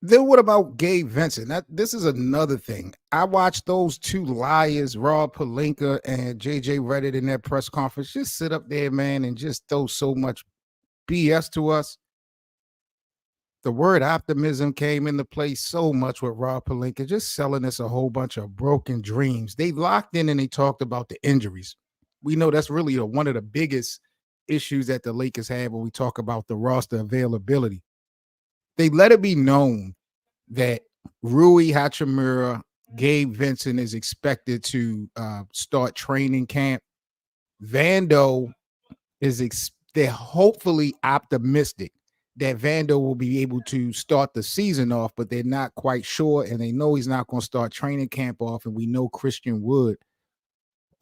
Then what about Gabe Vincent? This is another thing. I watched those two liars, Rob Pelinka and JJ Redditt, in that press conference just sit up there, man, and just throw so much BS to us. The word optimism came into play so much with Rob Pelinka, just selling us a whole bunch of broken dreams. They locked in and they talked about the injuries. We know that's really one of the biggest issues that the Lakers have when we talk about the roster availability. They let it be known that Rui Hachimura, Gabe Vincent is expected to start training camp. Vando they're hopefully optimistic that Vando will be able to start the season off, but they're not quite sure, and they know he's not going to start training camp off, and we know Christian Wood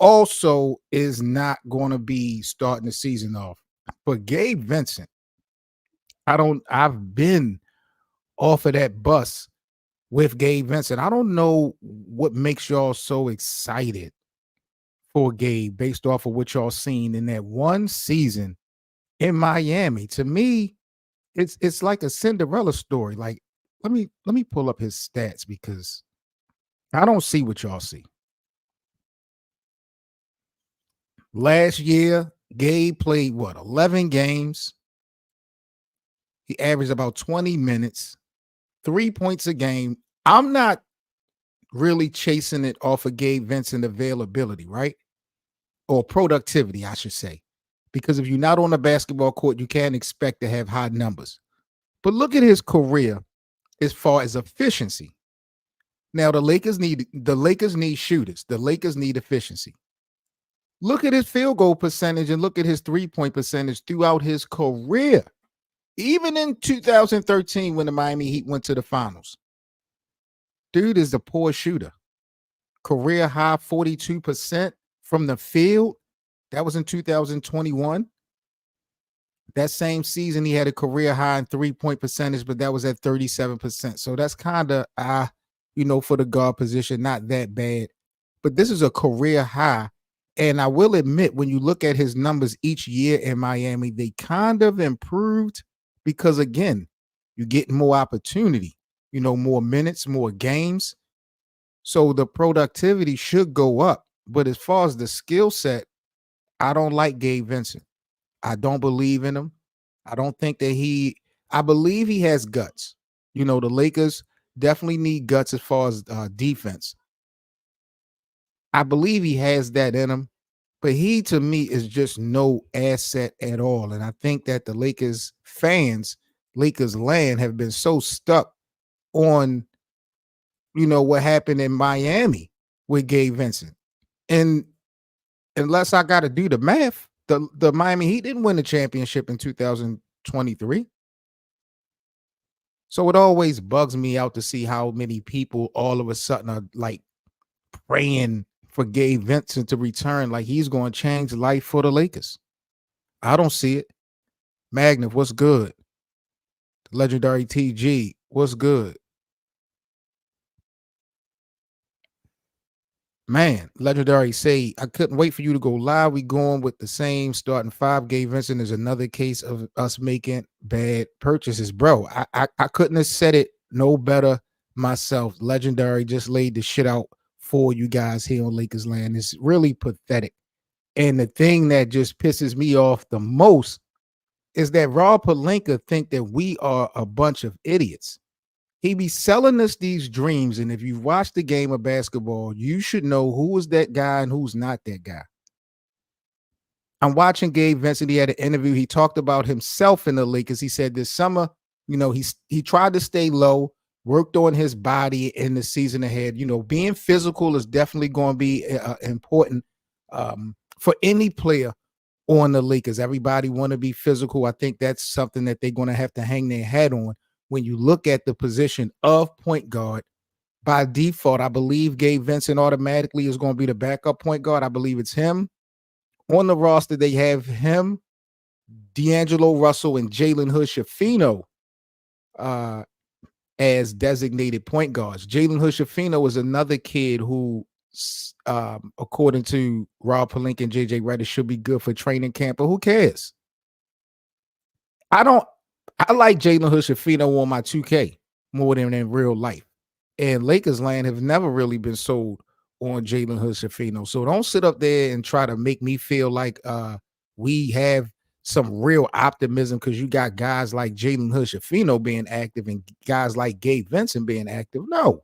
also is not going to be starting the season off. But Gabe Vincent, I've been off of that bus with Gabe Vincent. I don't know what makes y'all so excited for Gabe based off of what y'all seen in that one season in Miami. To me, it's like a Cinderella story. Like, let me pull up his stats because I don't see what y'all see. Last year, Gabe played 11 games. He averaged about 20 minutes, 3 points a game. I'm not really chasing it off of Gabe Vincent availability, right? Or productivity, I should say. Because if you're not on the basketball court, you can't expect to have high numbers. But look at his career as far as efficiency. Now the Lakers need shooters. The Lakers need efficiency. Look at his field goal percentage and look at his 3-point percentage throughout his career. Even in 2013 when the Miami Heat went to the finals. Dude is a poor shooter. Career high 42% from the field. That was in 2021. That same season, he had a career high in 3-point percentage, but that was at 37%. So that's kind of, for the guard position, not that bad. But this is a career high. And I will admit, when you look at his numbers each year in Miami, they kind of improved because, again, you get more opportunity, more minutes, more games. So the productivity should go up. But as far as the skill set, I don't like Gabe Vincent. I don't believe in him. I don't think that I believe he has guts. The Lakers definitely need guts as far as defense. I believe he has that in him, but he, to me, is just no asset at all. And I think that the Lakers fans, Lakers land, have been so stuck on, what happened in Miami with Gabe Vincent. And unless I got to do the math, the Miami Heat didn't win the championship in 2023. So it always bugs me out to see how many people all of a sudden are like praying for Gabe Vincent to return, like he's going to change life for the Lakers. I don't see it. Magnus, what's good? Legendary TG, what's good? Man, Legendary say, I couldn't wait for you to go live. We going with the same starting five. Gabe Vincent is another case of us making bad purchases. Bro, I couldn't have said it no better myself. Legendary just laid the shit out for you guys here on Lakers Land. It's really pathetic. And the thing that just pisses me off the most is that Rob Pelinka think that we are a bunch of idiots. He be selling us these dreams, and if you've watched the game of basketball, you should know who is that guy and who's not that guy. I'm watching Gabe Vincent. He had an interview. He talked about himself in the Lakers. He said this summer, he tried to stay low, worked on his body in the season ahead. Being physical is definitely going to be important for any player on the Lakers. Everybody want to be physical. I think that's something that they're going to have to hang their hat on. When you look at the position of point guard, by default, I believe Gabe Vincent automatically is going to be the backup point guard. I believe it's him. On the roster, they have him, D'Angelo Russell, and Jalen Hood-Schifino as designated point guards. Jalen Hood-Schifino is another kid who, according to Rob Pelinka and JJ Redditt, should be good for training camp, but who cares? I like Jalen Hood-Schifino on my 2K. more than in real life. And Lakers land have never really been sold on Jalen Hood-Schifino. So don't sit up there and try to make me feel like we have some real optimism because you got guys like Jalen Hood-Schifino being active and guys like Gabe Vincent being active. No,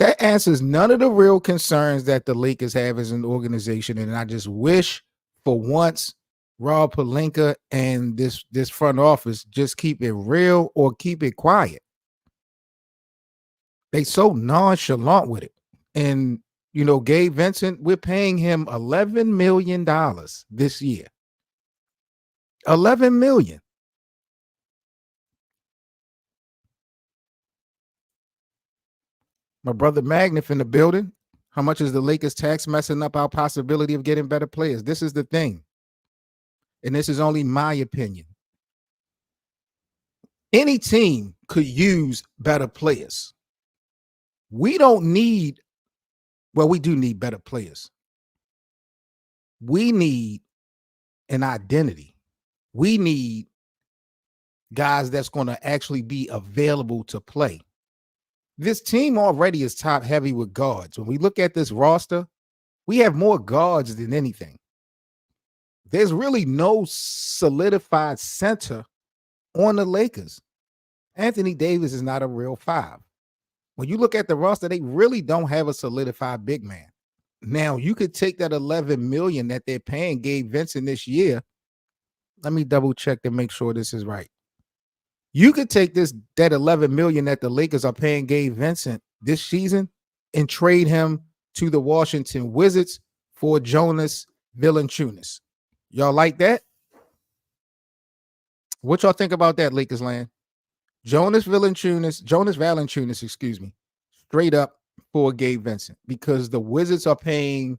that answers none of the real concerns that the Lakers have as an organization. And I just wish for once Rob Pelinka and this front office just keep it real or keep it quiet. They so nonchalant with it. And Gabe Vincent, we're paying him $11 million this year. 11 million. My brother Magnif in the building. How much is the Lakers tax messing up our possibility of getting better players? This is the thing. And this is only my opinion. Any team could use better players. We don't need, well, we do need better players. We need an identity. We need guys that's going to actually be available to play. This team already is top heavy with guards. When we look at this roster, we have more guards than anything. There's really no solidified center on the Lakers. Anthony Davis is not a real five. When you look at the roster, they really don't have a solidified big man. Now, you could take that $11 million that they're paying Gabe Vincent this year. Let me double check to make sure this is right. You could take that $11 million that the Lakers are paying Gabe Vincent this season and trade him to the Washington Wizards for Jonas Valanciunas. Y'all like that? What y'all think about that, Lakers land? Jonas Valanciunas, excuse me, straight up for Gabe Vincent, because the Wizards are paying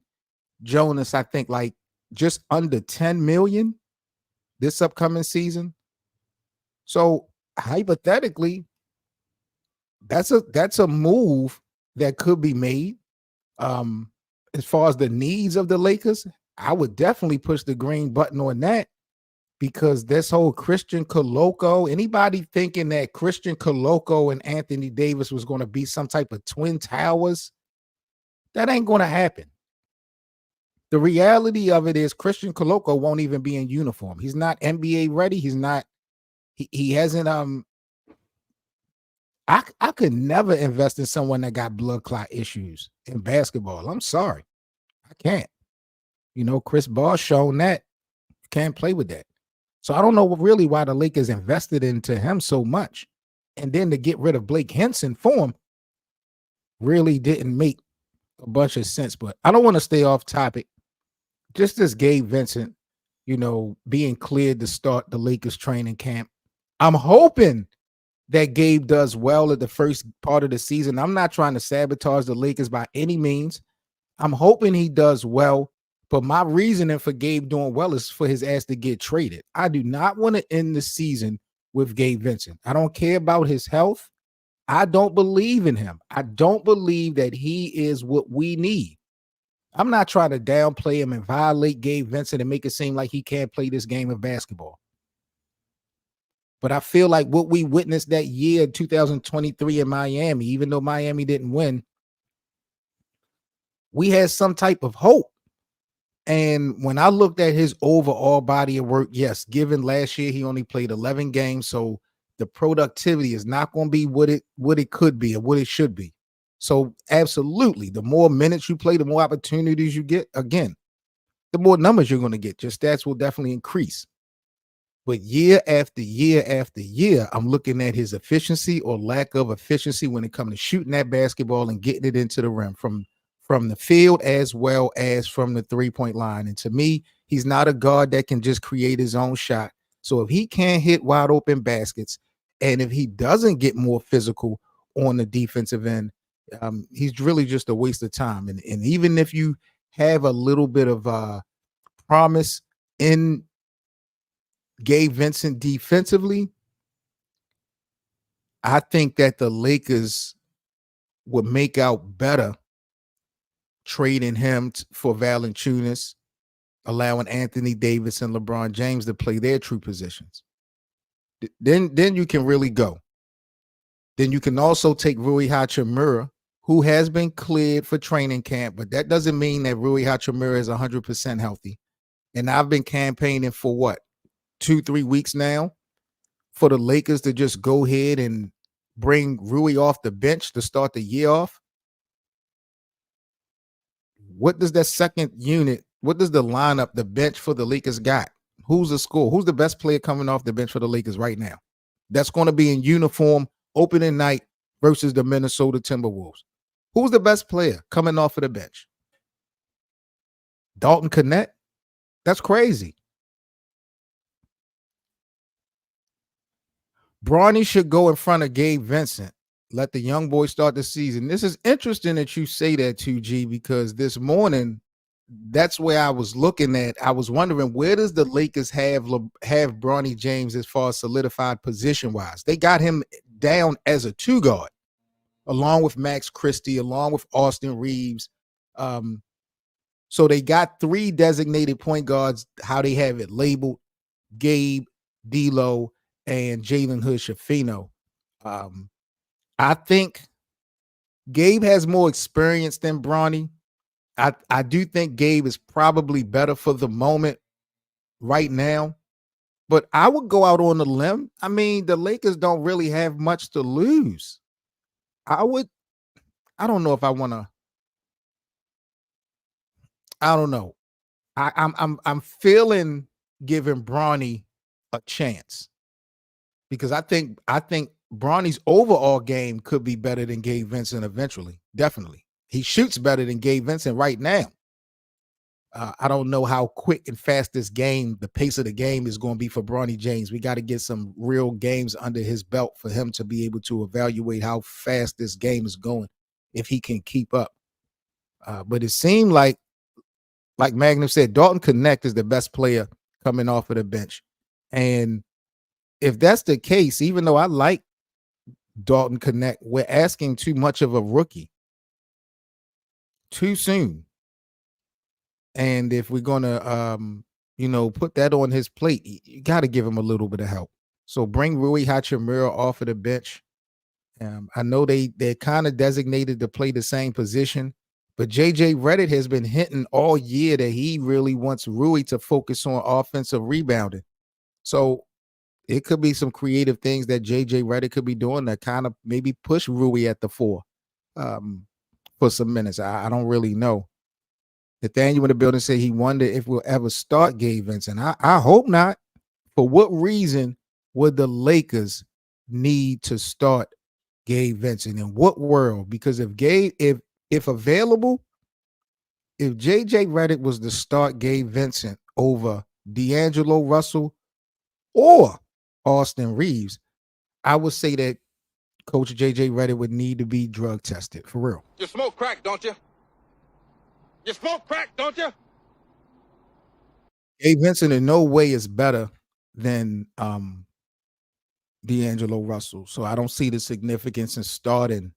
Jonas, I think, like just under $10 million this upcoming season. So hypothetically, that's a move that could be made. As far as the needs of the Lakers, I would definitely push the green button on that, because this whole Christian Koloko, anybody thinking that Christian Koloko and Anthony Davis was going to be some type of twin towers, that ain't going to happen. The reality of it is Christian Koloko won't even be in uniform. He's not NBA ready. He's not, he hasn't, I could never invest in someone that got blood clot issues in basketball. I'm sorry. I can't. Chris Bosh shown that. Can't play with that. So I don't know really why the Lakers invested into him so much. And then to get rid of Blake Henson for him really didn't make a bunch of sense. But I don't want to stay off topic. Just as Gabe Vincent, being cleared to start the Lakers training camp. I'm hoping that Gabe does well at the first part of the season. I'm not trying to sabotage the Lakers by any means. I'm hoping he does well. But my reasoning for Gabe doing well is for his ass to get traded. I do not want to end the season with Gabe Vincent. I don't care about his health. I don't believe in him. I don't believe that he is what we need. I'm not trying to downplay him and violate Gabe Vincent and make it seem like he can't play this game of basketball. But I feel like what we witnessed that year, 2023 in Miami, even though Miami didn't win, we had some type of hope. And when I looked at his overall body of work, yes, given last year he only played 11 games, so the productivity is not going to be what it could be or what it should be. So absolutely, the more minutes you play, the more opportunities you get. Again, the more numbers you're going to get. Your stats will definitely increase. But year after year after year, I'm looking at his efficiency or lack of efficiency when it comes to shooting that basketball and getting it into the rim from the field as well as from the three-point line. And to me, he's not a guard that can just create his own shot. So if he can't hit wide open baskets, and if he doesn't get more physical on the defensive end, he's really just a waste of time. And even if you have a little bit of promise in Gabe Vincent defensively, I think that the Lakers would make out better trading him for Valanciunas, allowing Anthony Davis and LeBron James to play their true positions. Then you can really go. Then you can also take Rui Hachimura, who has been cleared for training camp, but that doesn't mean that Rui Hachimura is 100% healthy. And I've been campaigning for what, 2-3 weeks now for the Lakers to just go ahead and bring Rui off the bench to start the year off. What does that second unit, what does the lineup, the bench for the Lakers got? Who's the score? Who's the best player coming off the bench for the Lakers right now? That's going to be in uniform opening night versus the Minnesota Timberwolves. Who's the best player coming off of the bench? Dalton Connect? That's crazy. Bronny should go in front of Gabe Vincent. Let the young boy start the season. This is interesting that you say that, 2G, because this morning, that's where I was looking at. I was wondering, where does the Lakers have Bronny James as far as solidified position-wise? They got him down as a 2 guard, along with Max Christie, along with Austin Reeves. So they got 3 designated point guards, how they have it labeled: Gabe, D'Lo, and Jalen Hood-Schifino. I think Gabe has more experience than Bronny. I do think Gabe is probably better for the moment right now, but I would go out on a limb. I mean, the Lakers don't really have much to lose. I don't know if I want to. I don't know. I'm feeling giving Bronny a chance because I think Bronny's overall game could be better than Gabe Vincent eventually. Definitely. He shoots better than Gabe Vincent right now. I don't know how quick and fast the pace of the game is going to be for Bronny James. We got to get some real games under his belt for him to be able to evaluate how fast this game is going, if he can keep up. But it seemed like Magnum said, Dalton Connect is the best player coming off of the bench. And if that's the case, even though I like Dalton Connect, we're asking too much of a rookie too soon. And if we're going to, put that on his plate, you got to give him a little bit of help. So bring Rui Hachimura off of the bench. I know they're kind of designated to play the same position, but JJ Redick has been hinting all year that he really wants Rui to focus on offensive rebounding. So it could be some creative things that JJ Redick could be doing that kind of maybe push Rui at the 4 for some minutes. I don't really know. Nathaniel in the building said he wondered if we'll ever start Gabe Vincent. I hope not. For what reason would the Lakers need to start Gabe Vincent? In what world? Because if available, if JJ Redick was to start Gabe Vincent over D'Angelo Russell or Austin Reeves, I would say that Coach JJ Redick would need to be drug tested, for real. You smoke crack, don't you? You smoke crack, don't you? Gabe Vincent in no way is better than D'Angelo Russell. So I don't see the significance in starting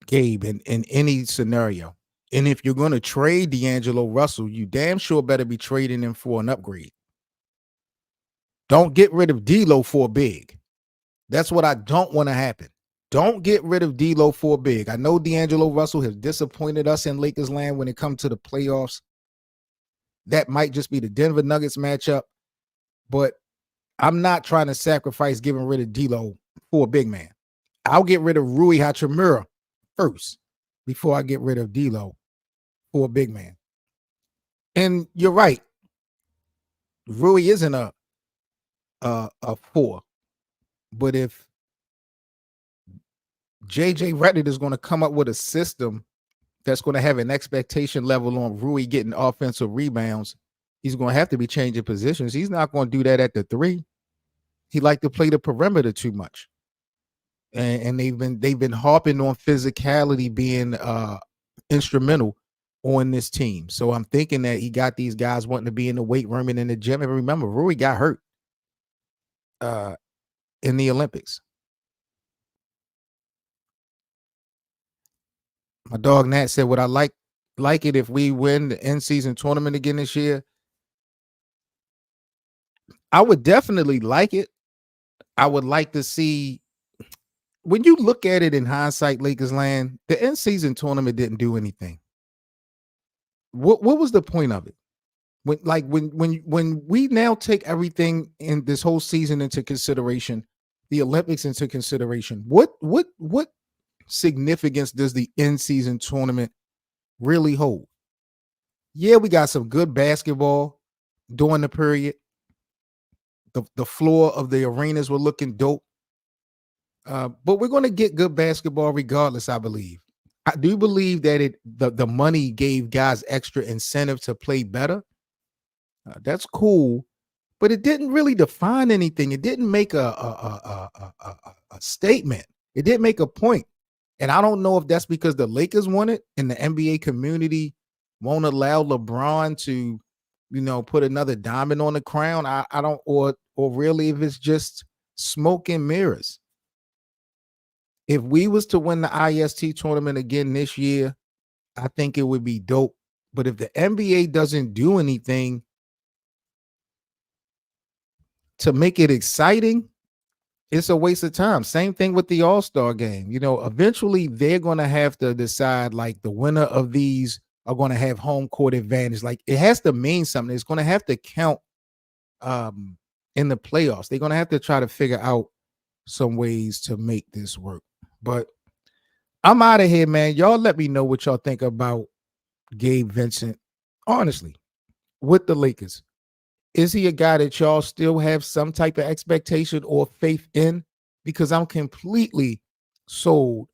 Gabe in any scenario. And if you're going to trade D'Angelo Russell, you damn sure better be trading him for an upgrade. Don't get rid of D'Lo for a big. That's what I don't want to happen. Don't get rid of D'Lo for a big. I know D'Angelo Russell has disappointed us in Lakers land when it comes to the playoffs. That might just be the Denver Nuggets matchup, but I'm not trying to sacrifice getting rid of D'Lo for a big man. I'll get rid of Rui Hachimura first before I get rid of D'Lo for a big man. And you're right. Rui isn't a 4, but if JJ Redick is going to come up with a system that's going to have an expectation level on Rui getting offensive rebounds, he's going to have to be changing positions. He's not going to do that at the 3. He liked to play the perimeter too much. And they've been harping on physicality being instrumental on this team. So I'm thinking that he got these guys wanting to be in the weight room and in the gym. And remember, Rui got hurt in the Olympics. My dog Nat said, would I like it if we win the in-season tournament again this year? I would definitely like it. I would like to see when you look at it in hindsight, Lakers land, the in-season tournament didn't do anything. What was the point of it? When we now take everything in this whole season into consideration, the Olympics into consideration, what significance does the in-season tournament really hold? Yeah, we got some good basketball during the period. The floor of the arenas were looking dope. But we're going to get good basketball regardless, I believe. I do believe that the money gave guys extra incentive to play better. That's cool, but it didn't really define anything. It didn't make a statement. It didn't make a point. And I don't know if that's because the Lakers want it and the NBA community won't allow LeBron to, put another diamond on the crown. I don't, or really if it's just smoke and mirrors. If we was to win the IST tournament again this year, I think it would be dope. But if the NBA doesn't do anything to make it exciting, it's a waste of time. Same thing with the All-Star game. Eventually they're going to have to decide, like, the winner of these are going to have home court advantage. Like, it has to mean something. It's going to have to count in the playoffs. They're going to have to try to figure out some ways to make this work. But I'm out of here, man. Y'all let me know what y'all think about Gabe Vincent. Honestly, with the Lakers. Is he a guy that y'all still have some type of expectation or faith in? Because I'm completely sold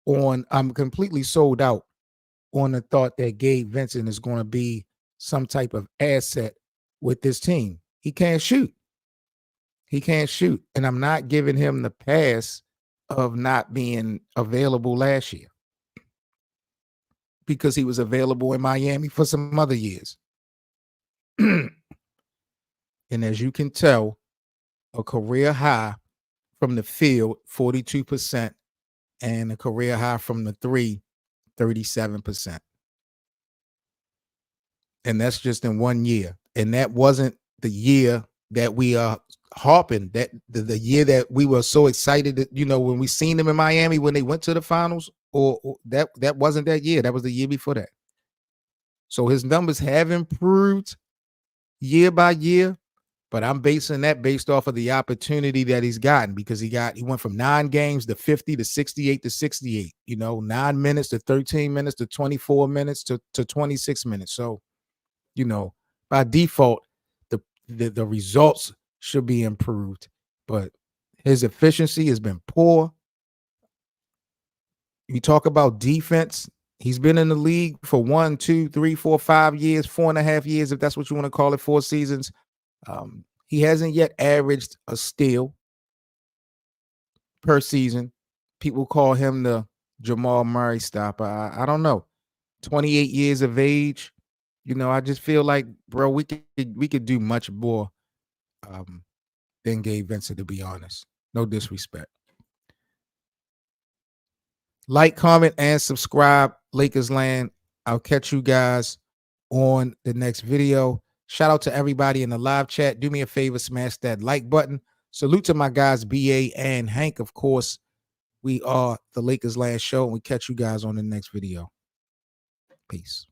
out on the thought that Gabe Vincent is going to be some type of asset with this team. He can't shoot. And I'm not giving him the pass of not being available last year because he was available in Miami for some other years. And as you can tell, a career high from the field, 42%, and a career high from the three, 37%. And that's just in 1 year. And that wasn't the year that we are harping, that the year that we were so excited that, when we seen them in Miami when they went to the finals, or that wasn't that year. That was the year before that. So his numbers have improved year by year, but I'm basing that based off of the opportunity that he's gotten, because he went from 9 games to 50 to 68 to 68, 9 minutes to 13 minutes to 24 minutes to 26 minutes. So, by default, the results should be improved, but his efficiency has been poor. You talk about defense. He's been in the league for 1, 2, 3, 4, 5 years, 4.5 years, if that's what you want to call it, 4 seasons. He hasn't yet averaged a steal per season. People call him the Jamal Murray stopper. I don't know. 28 years of age. I just feel like, bro, we could do much more than Gabe Vincent, to be honest. No disrespect. Like, comment, and subscribe, Lakers Land. I'll catch you guys on the next video. Shout out to everybody in the live chat. Do me a favor, smash that like button. Salute to my guys, BA and Hank, of course. We are the Lakers Land Show, and we catch you guys on the next video. Peace.